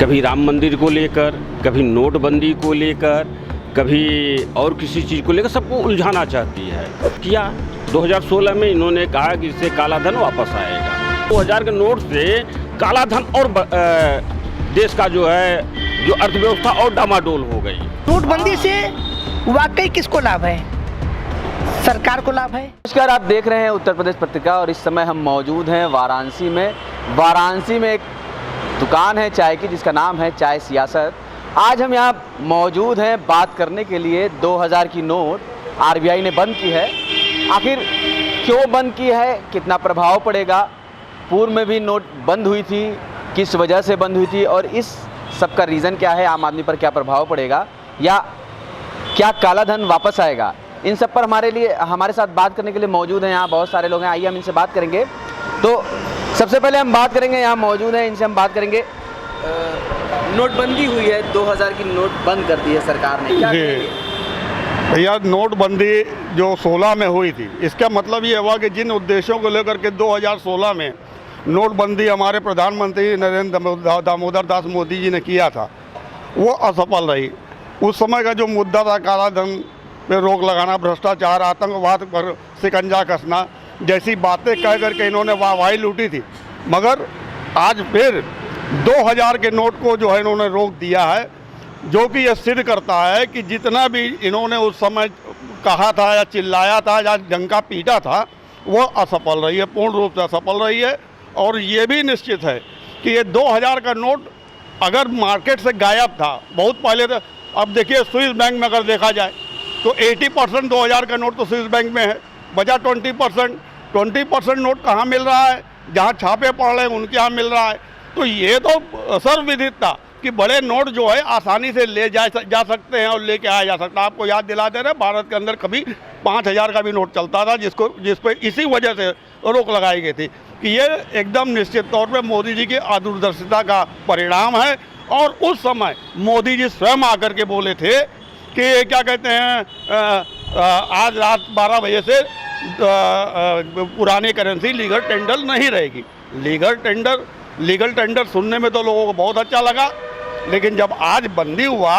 कभी राम मंदिर को लेकर, कभी नोटबंदी को लेकर, कभी और किसी चीज़ को लेकर सबको उलझाना चाहती है। किया 2016 में इन्होंने कहा कि इससे काला धन वापस आएगा। 2000 के नोट से काला धन और देश का जो अर्थव्यवस्था और डामाडोल हो गई। नोटबंदी से वाकई किसको लाभ है? सरकार को लाभ है। नमस्कार, आप देख रहे हैं उत्तर प्रदेश पत्रिका और इस समय हम मौजूद हैं वाराणसी में। वाराणसी में एक दुकान है चाय की जिसका नाम है चाय सियासत। आज हम यहाँ मौजूद हैं बात करने के लिए। 2000 की नोट आरबीआई ने बंद की है। आखिर क्यों बंद की है, कितना प्रभाव पड़ेगा, पूर्व में भी नोट बंद हुई थी, किस वजह से बंद हुई थी और इस सब का रीज़न क्या है, आम आदमी पर क्या प्रभाव पड़ेगा या क्या काला धन वापस आएगा, इन सब पर हमारे साथ बात करने के लिए मौजूद हैं यहाँ बहुत सारे लोग हैं। आइए हम इनसे बात करेंगे। तो सबसे पहले हम बात करेंगे, यहाँ मौजूद हैं, इनसे हम बात करेंगे। नोटबंदी हुई है, 2000 की नोट बंद कर दी है सरकार ने, क्या कहेंगे? भैया, नोटबंदी जो 16 में हुई थी, इसका मतलब ये हुआ कि जिन उद्देश्यों को लेकर के 2016 में नोटबंदी हमारे प्रधानमंत्री नरेंद्र दामोदर दास मोदी जी ने किया था, वो असफल रही। उस समय का जो मुद्दा था काला धन पे रोक लगाना, भ्रष्टाचार, आतंकवाद पर शिकंजा कसना जैसी बातें कह करके इन्होंने वाहवाही लूटी थी। मगर आज फिर 2000 के नोट को जो है इन्होंने रोक दिया है, जो कि यह सिद्ध करता है कि जितना भी इन्होंने उस समय कहा था या चिल्लाया था या डंका पीटा था, वो असफल रही है, पूर्ण रूप से असफल रही है। और ये भी निश्चित है कि ये 2000 का नोट अगर मार्केट से गायब था बहुत पहले, तो अब देखिए स्विस बैंक में अगर देखा जाए तो 80% 2000 का नोट तो स्विस बैंक में है, बचा 20% नोट कहाँ मिल रहा है? जहाँ छापे पड़ रहे हैं उनके यहाँ मिल रहा है। तो ये तो सर्वविदित था कि बड़े नोट जो है आसानी से ले जा सकते हैं और लेके आया जा सकता है। आपको याद दिला दे रहे हैं, भारत के अंदर कभी 5000 का भी नोट चलता था, जिस पर इसी वजह से रोक लगाई गई थी कि ये एकदम निश्चित तौर पे मोदी जी की अदूरदर्शिता का परिणाम है। और उस समय मोदी जी स्वयं आकर के बोले थे कि क्या कहते हैं, आज रात 12 बजे से पुरानी करेंसी लीगल टेंडर नहीं रहेगी। लीगल टेंडर सुनने में तो लोगों को बहुत अच्छा लगा, लेकिन जब आज बंदी हुआ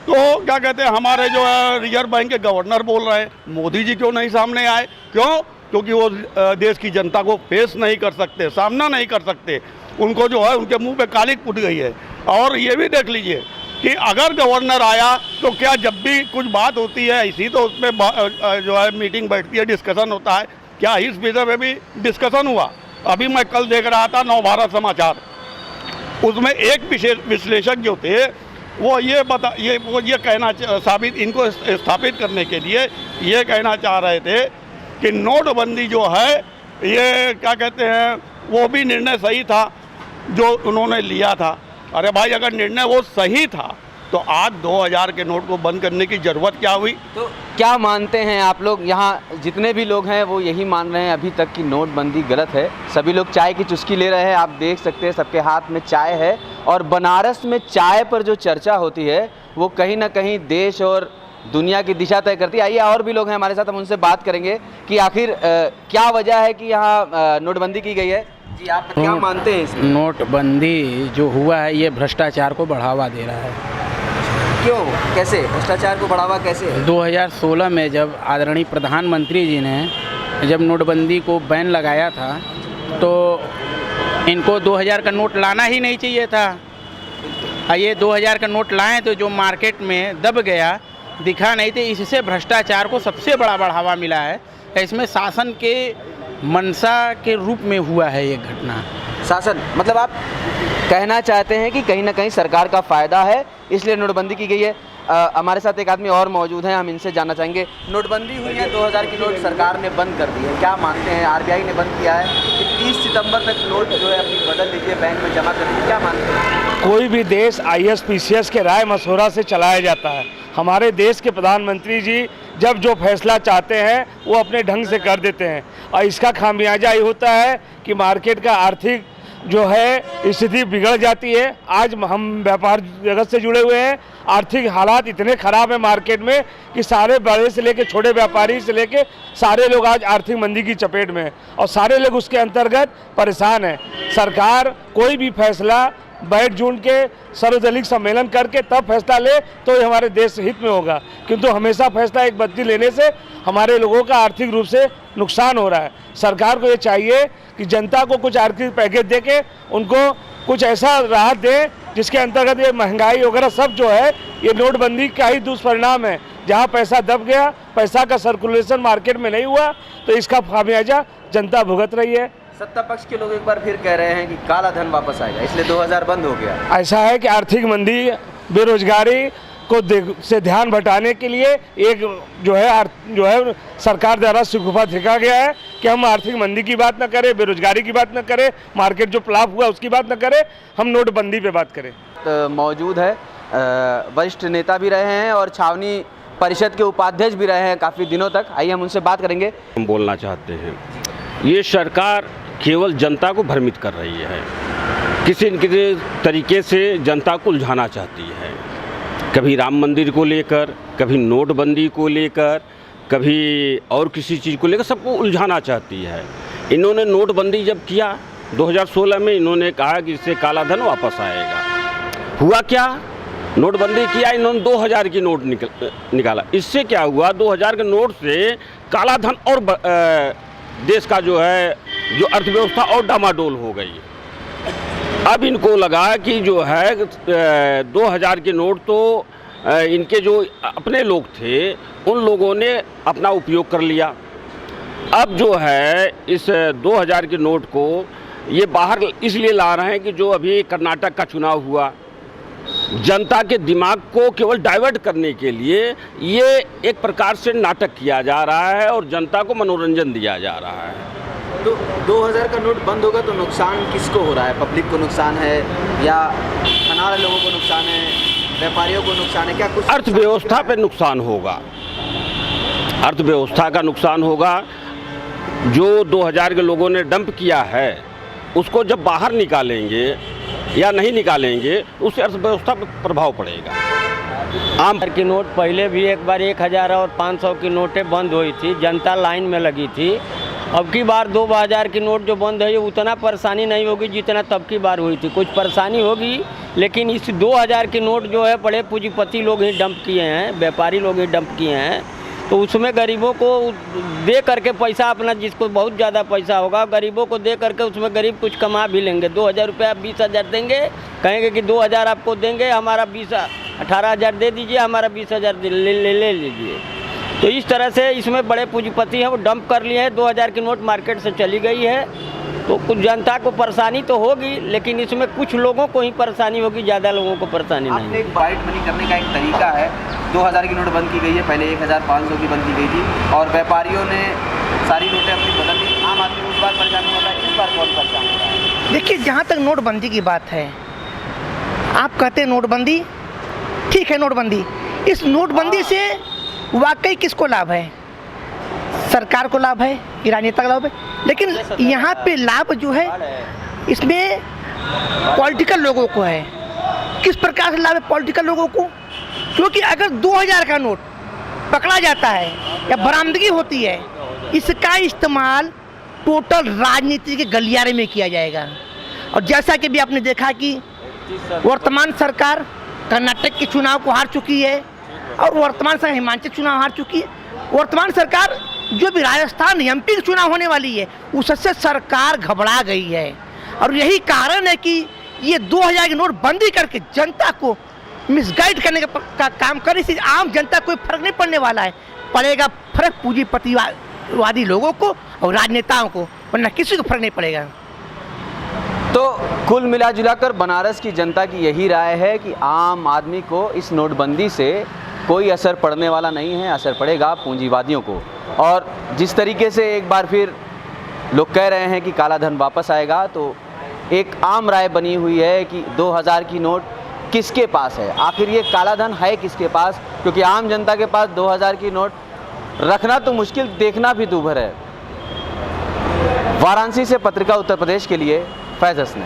तो क्या कहते हैं, हमारे जो है रिजर्व बैंक के गवर्नर बोल रहे हैं, मोदी जी क्यों नहीं सामने आए? क्यों? क्योंकि वो देश की जनता को फेस नहीं कर सकते, सामना नहीं कर सकते। उनको जो है उनके मुंह पे कालिक पुट गई है। और ये भी देख लीजिए कि अगर गवर्नर आया तो क्या जब भी कुछ बात होती है ऐसी तो उसमें जो है मीटिंग बैठती है, डिस्कशन होता है, क्या इस विषय में भी डिस्कशन हुआ? अभी मैं कल देख रहा था नवभारत समाचार, उसमें एक विश्लेषक जो थे वो ये कहना इनको स्थापित करने के लिए ये कहना चाह रहे थे कि नोटबंदी जो है ये क्या कहते हैं, वो भी निर्णय सही था जो उन्होंने लिया था। अरे भाई, अगर निर्णय वो सही था तो आज 2000 के नोट को बंद करने की ज़रूरत क्या हुई? तो क्या मानते हैं आप लोग? यहाँ जितने भी लोग हैं वो यही मान रहे हैं अभी तक कि नोटबंदी गलत है। सभी लोग चाय की चुस्की ले रहे हैं, आप देख सकते हैं सबके हाथ में चाय है। और बनारस में चाय पर जो चर्चा होती है वो कहीं ना कहीं देश और दुनिया की दिशा तय करती है। आइए और भी लोग हैं हमारे साथ, हम उनसे बात करेंगे कि आखिर क्या वजह है कि यहाँ नोटबंदी की गई है। जी, आप क्या मानते हैं इसमें? नोटबंदी जो हुआ है ये भ्रष्टाचार को बढ़ावा दे रहा है। क्यों, कैसे भ्रष्टाचार को बढ़ावा कैसे? 2016 में जब आदरणीय प्रधानमंत्री जी ने जब नोटबंदी को बैन लगाया था तो इनको 2000 का नोट लाना ही नहीं चाहिए था। ये 2000 का नोट लाएं तो जो मार्केट में दब गया, दिखा नहीं थे, इससे भ्रष्टाचार को सबसे बड़ा बढ़ावा मिला है। इसमें शासन के मंशा के रूप में हुआ है ये घटना। शासन मतलब आप कहना चाहते हैं कि कहीं ना कहीं सरकार का फ़ायदा है इसलिए नोटबंदी की गई है। हमारे साथ एक आदमी और मौजूद हैं, हम इनसे जानना चाहेंगे। नोटबंदी हुई है, 2000 की नोट सरकार ने बंद कर दी है, क्या मानते हैं? आरबीआई ने बंद किया है कि 30 सितंबर तक नोट जो है अपनी बदल लीजिए, बैंक में जमा कर दीजिए, क्या मानते हैं? कोई भी देश ISPCS के राय मशवरा से चलाया जाता है। हमारे देश के प्रधानमंत्री जी जब जो फैसला चाहते हैं वो अपने ढंग से कर देते हैं और इसका खामियाजा ये होता है कि मार्केट का आर्थिक जो है स्थिति बिगड़ जाती है। आज हम व्यापार जगत से जुड़े हुए हैं, आर्थिक हालात इतने ख़राब हैं मार्केट में कि सारे बड़े से लेकर छोटे व्यापारी से लेकर सारे लोग आज आर्थिक मंदी की चपेट में हैं और सारे लोग उसके अंतर्गत परेशान हैं। सरकार कोई भी फैसला बैठ जून के सर्वदलीय सम्मेलन करके तब फैसला ले तो ये हमारे देश हित में होगा, किंतु हमेशा फैसला एक बदली लेने से हमारे लोगों का आर्थिक रूप से नुकसान हो रहा है। सरकार को ये चाहिए कि जनता को कुछ आर्थिक पैकेज दे के उनको कुछ ऐसा राहत दे जिसके अंतर्गत ये महंगाई वगैरह सब जो है ये नोटबंदी का ही दुष्परिणाम है। जहाँ पैसा दब गया, पैसा का सर्कुलेशन मार्केट में नहीं हुआ, तो इसका खामियाजा जनता भुगत रही है। सत्ता पक्ष के लोग एक बार फिर कह रहे हैं कि काला धन वापस आएगा, इसलिए 2000 बंद हो गया। ऐसा है कि आर्थिक मंदी, बेरोजगारी को से ध्यान भटाने के लिए एक जो है सरकार द्वारा शिकूफा फेंका गया है कि हम आर्थिक मंदी की बात न करें, बेरोजगारी की बात न करें, मार्केट जो फ्लॉप हुआ उसकी बात न करें, हम नोटबंदी पे बात करें। तो मौजूद है वरिष्ठ नेता भी रहे हैं और छावनी परिषद के उपाध्यक्ष भी रहे हैं काफ़ी दिनों तक। आइए हम उनसे बात करेंगे। हम बोलना चाहते हैं, ये सरकार केवल जनता को भ्रमित कर रही है, किसी न किसी तरीके से जनता को उलझाना चाहती है। कभी राम मंदिर को लेकर, कभी नोटबंदी को लेकर, कभी और किसी चीज़ को लेकर सबको उलझाना चाहती है। इन्होंने नोटबंदी जब किया 2016 में, इन्होंने कहा कि इससे काला धन वापस आएगा। हुआ क्या? नोटबंदी किया, इन्होंने 2000 की नोट निकाला। इससे क्या हुआ? 2000 के नोट से काला धन और देश का जो अर्थव्यवस्था और डामाडोल हो गई। अब इनको लगा कि जो है 2000 के नोट तो इनके जो अपने लोग थे उन लोगों ने अपना उपयोग कर लिया। अब जो है इस 2000 के नोट को ये बाहर इसलिए ला रहे हैं कि जो अभी कर्नाटक का चुनाव हुआ, जनता के दिमाग को केवल डाइवर्ट करने के लिए ये एक प्रकार से नाटक किया जा रहा है और जनता को मनोरंजन दिया जा रहा है। तो 2000 का नोट बंद होगा तो नुकसान किसको हो रहा है? पब्लिक को नुकसान है या खाने वाले लोगों को नुकसान है, व्यापारियों को नुकसान है? क्या कुछ अर्थव्यवस्था पे नुकसान होगा, अर्थव्यवस्था का नुकसान होगा। जो 2000 के लोगों ने डंप किया है उसको जब बाहर निकालेंगे या नहीं निकालेंगे उससे अर्थव्यवस्था पर प्रभाव पड़ेगा। आम की नोट पहले भी एक बार 1000 और 500 की नोटें बंद हुई थी, जनता लाइन में लगी थी। अब की बार 2000 की नोट जो बंद है उतना परेशानी नहीं होगी जितना तब की बार हुई थी। कुछ परेशानी होगी, लेकिन इस 2000 की नोट जो है बड़े पूंजीपति लोग ही डंप किए हैं, व्यापारी लोग ही डंप किए हैं। तो उसमें गरीबों को दे करके पैसा अपना, जिसको बहुत ज़्यादा पैसा होगा गरीबों को दे करके उसमें गरीब कुछ कमा भी लेंगे। 2000 रुपये आप 20,000 देंगे, कहेंगे कि 2000 आपको देंगे, हमारा 18,000 दे दीजिए, हमारा 20,000 ले लीजिए। तो इस तरह से इसमें बड़े पूंजीपति हैं वो डंप कर लिए हैं। 2000 की नोट मार्केट से चली गई है, तो कुछ जनता को परेशानी तो होगी, लेकिन इसमें कुछ लोगों को ही परेशानी होगी, ज़्यादा लोगों को परेशानी नहीं। एक वाइट मनी करने का एक तरीका है। 2000 की नोट बंद की गई है, पहले 1500 की बंद की गई थी और व्यापारियों ने सारी नोटें अपनी बदल ली। आम आदमी उस बार परेशान हुआ था, इस बार कौन परेशान हो रहा है? देखिए, जहाँ तक नोटबंदी की बात है, आप कहते हैं नोटबंदी, ठीक है नोटबंदी, इस नोटबंदी से वाकई किसको लाभ है? सरकार को लाभ है, कि राजनेता का लाभ है? लेकिन यहाँ पे लाभ जो है इसमें पॉलिटिकल लोगों को है। किस प्रकार से लाभ है पॉलिटिकल लोगों को? क्योंकि अगर 2000 का नोट पकड़ा जाता है या बरामदगी होती है, इसका इस्तेमाल टोटल राजनीति के गलियारे में किया जाएगा। और जैसा कि भी आपने देखा कि वर्तमान सरकार कर्नाटक के चुनाव को हार चुकी है और वर्तमान सरकार हिमाचल चुनाव हार चुकी है। वर्तमान सरकार जो भी राजस्थान एमपी के चुनाव होने वाली है उससे सरकार घबरा गई है। और यही कारण है कि ये 2000 की नोट बंदी करके जनता को मिसगाइड करने का काम करे। इससे आम जनता को फर्क नहीं पड़ने वाला है, पड़ेगा फर्क पूंजीपतिवादी लोगों को और राजनेताओं को, वरना किसी को फर्क नहीं पड़ेगा। तो कुल मिला जुलाकर बनारस की जनता की यही राय है कि आम आदमी को इस नोटबंदी से कोई असर पड़ने वाला नहीं है, असर पड़ेगा पूंजीवादियों को। और जिस तरीके से एक बार फिर लोग कह रहे हैं कि काला धन वापस आएगा, तो एक आम राय बनी हुई है कि 2000 की नोट किसके पास है, आखिर ये काला धन है किसके पास? क्योंकि आम जनता के पास 2000 की नोट रखना तो मुश्किल, देखना भी दूभर है। वाराणसी से पत्रिका उत्तर प्रदेश के लिए फैज़ हसन।